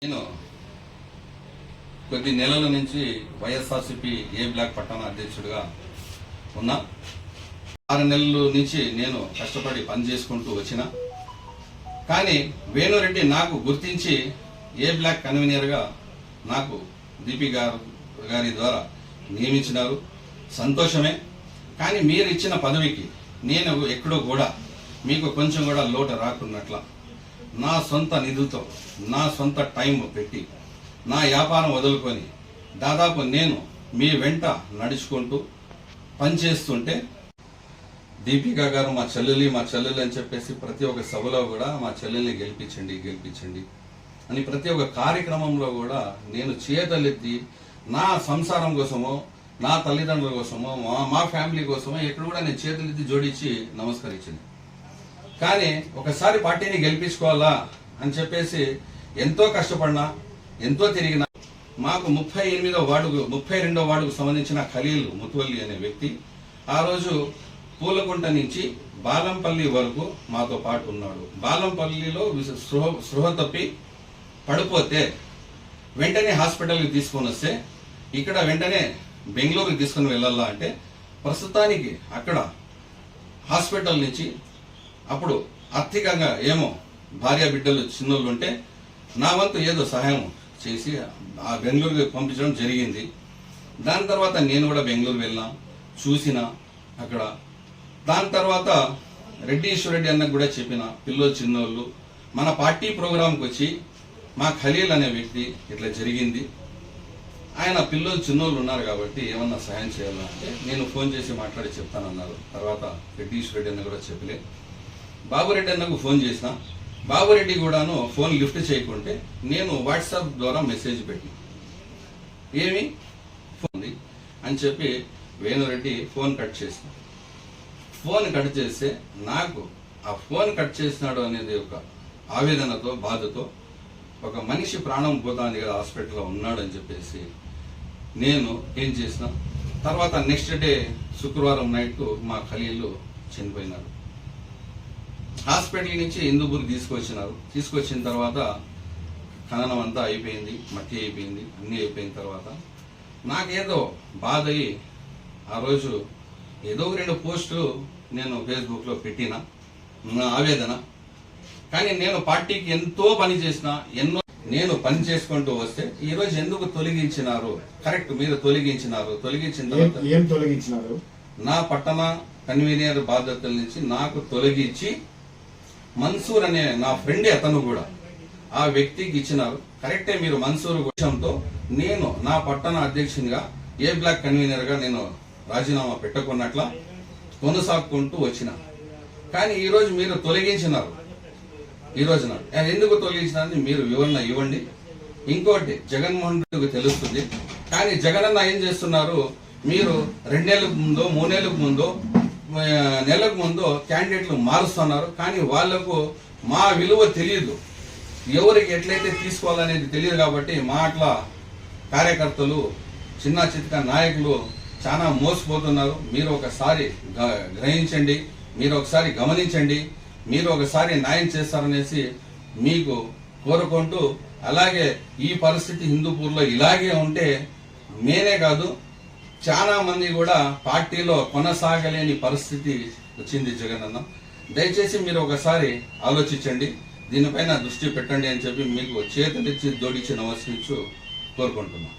నేను కొద్ది నెలల నుంచి వైఎస్ఆర్సీపీ ఏ బ్లాక్ పట్టణ అధ్యక్షుడిగా ఉన్నా. 6 నెలల నుంచి నేను కష్టపడి పని చేసుకుంటూ వచ్చిన. కానీ వేణురెడ్డి నాకు గుర్తించి ఏ బ్లాక్ కన్వీనర్గా నాకు దీపి గారి ద్వారా నియమించినారు. సంతోషమే. కానీ మీరు ఇచ్చిన పదవికి నేను ఎక్కడో కూడా మీకు కొంచెం కూడా లోటు రాకున్నట్ల నా సొంత నిధులతో నా సొంత టైం పెట్టి నా వ్యాపారం వదులుకొని దాదాపు నేను మీ వెంట నడుచుకుంటూ పనిచేస్తుంటే దీపికా గారు మా చెల్లెలి అని చెప్పేసి ప్రతి ఒక్క సభలో కూడా మా చెల్లెల్ని గెలిపించండి అని ప్రతి ఒక్క కార్యక్రమంలో కూడా నేను చేతలెత్తి నా సంసారం కోసమో నా తల్లిదండ్రుల కోసమో మా ఫ్యామిలీ కోసమో ఎక్కడ కూడా నేను చేతులెత్తి జోడించి నమస్కరించింది. కానీ ఒకసారి పార్టీని గెలిపించుకోవాలా అని చెప్పేసి ఎంతో కష్టపడినా ఎంతో తిరిగినా మాకు 32వ వార్డుకు సంబంధించిన ఖలీల్ ముతువల్లి అనే వ్యక్తి ఆ రోజు పూలకుంట నుంచి బాలంపల్లి వరకు మాతో పాటు ఉన్నాడు. బాలంపల్లిలో స్పృహ తప్పి పడిపోతే వెంటనే హాస్పిటల్కి తీసుకొని వస్తే ఇక్కడ వెంటనే బెంగళూరుకి తీసుకుని వెళ్ళాలా అంటే ప్రస్తుతానికి అక్కడ హాస్పిటల్ నుంచి అప్పుడు ఆర్థికంగా ఏమో భార్య బిడ్డలు చిన్నోళ్ళు ఉంటే నా వంతు ఏదో సహాయం చేసి ఆ బెంగళూరుకి పంపించడం జరిగింది. దాని తర్వాత నేను కూడా బెంగళూరు వెళ్ళినా చూసిన అక్కడ. దాని తర్వాత రెడ్డి ఈశ్వరెడ్డి అన్నకు కూడా చెప్పిన పిల్లలు చిన్నోళ్ళు మన పార్టీ ప్రోగ్రాంకి వచ్చి మా ఖలీల్ అనే వ్యక్తి ఇట్లా జరిగింది, ఆయన పిల్లలు చిన్నోళ్ళు ఉన్నారు కాబట్టి ఏమన్నా సహాయం చేయాలా అంటే నేను ఫోన్ చేసి మాట్లాడి చెప్తానన్నారు. తర్వాత రెడ్డి ఈశ్వరెడ్డి అన్న కూడా చెప్పలే. బాబురెడ్డి అన్నకు ఫోన్ చేసిన, బాబురెడ్డి కూడాను ఫోన్ లిఫ్ట్ చేయకుంటే నేను వాట్సాప్ ద్వారా మెసేజ్ పెట్టి ఏమి ఫోన్ అని చెప్పి వేణురెడ్డి ఫోన్ కట్ చేసిన. ఫోన్ కట్ చేస్తే నాకు ఆ ఫోన్ కట్ చేసినాడు అనేది ఒక ఆవేదనతో బాధతో ఒక మనిషి ప్రాణం పోతాంది కదా హాస్పిటల్లో ఉన్నాడు అని చెప్పేసి నేను ఏం చేసిన. తర్వాత నెక్స్ట్ డే శుక్రవారం నైట్ మా ఖలీలు చనిపోయినారు. హాస్పిటల్ నుంచి హిందూపూర్కి తీసుకొచ్చిన తర్వాత ఖననం అంతా అయిపోయింది, మట్టి అయిపోయింది, అన్నీ అయిపోయిన తర్వాత నాకేదో బాధ అయ్యి ఆ రోజు ఏదో 2 పోస్టులు నేను ఫేస్బుక్లో పెట్టిన నా ఆవేదన. కానీ నేను పార్టీకి ఎంతో పని చేసిన, నేను పని చేసుకుంటూ వస్తే ఈ రోజు ఎందుకు తొలగించినారు? కరెక్ట్, మీరు తొలగించినారు. తొలగించిన తర్వాత ఏం తొలగించినారు? నా పట్టణ కన్వీనర్ బాధ్యతల నుంచి నాకు తొలగించి మన్సూర్ అనే నా ఫ్రెండే అతను కూడా ఆ వ్యక్తికి ఇచ్చినారు. కరెక్టే, మీరు మన్సూర్ విషయంతో నేను నా పట్టణ అధ్యక్షునిగా ఏ బ్లాక్ కన్వీనర్గా నేను రాజీనామా పెట్టుకున్నట్ల కొనసాగుకుంటూ వచ్చిన. కానీ ఈరోజు మీరు తొలగించినారు. ఈ రోజున ఎందుకు తొలగించినారని మీరు వివరణ ఇవ్వండి. ఇంకోటి, జగన్మోహన్ రెడ్డికి తెలుస్తుంది. కానీ జగనన్న ఏం చేస్తున్నారు, మీరు 2 నెలలకు ముందో 3 నెలలకు ముందో నెలకు ముందో క్యాండిడేట్లు మారుస్తున్నారు. కానీ వాళ్లకు మా విలువ తెలియదు, ఎవరికి ఎట్లయితే తీసుకోవాలనేది తెలియదు. కాబట్టి మా అట్లా కార్యకర్తలు చిన్న చిత్క నాయకులు చాలా మోసపోతున్నారు. మీరు ఒకసారి గ్రహించండి, మీరు ఒకసారి గమనించండి, మీరు ఒకసారి న్యాయం చేస్తారనేసి మీకు కోరుకుంటూ, అలాగే ఈ పరిస్థితి హిందూపూర్లో ఇలాగే ఉంటే నేనే కాదు చాలా మంది కూడా పార్టీలో కొనసాగలేని పరిస్థితి వచ్చింది జగనన్న. దయచేసి మీరు ఒకసారి ఆలోచించండి, దీనిపైన దృష్టి పెట్టండి అని చెప్పి మీకు చేతులిచ్చి జోడించి నమస్కరించు కోరుకుంటున్నాను.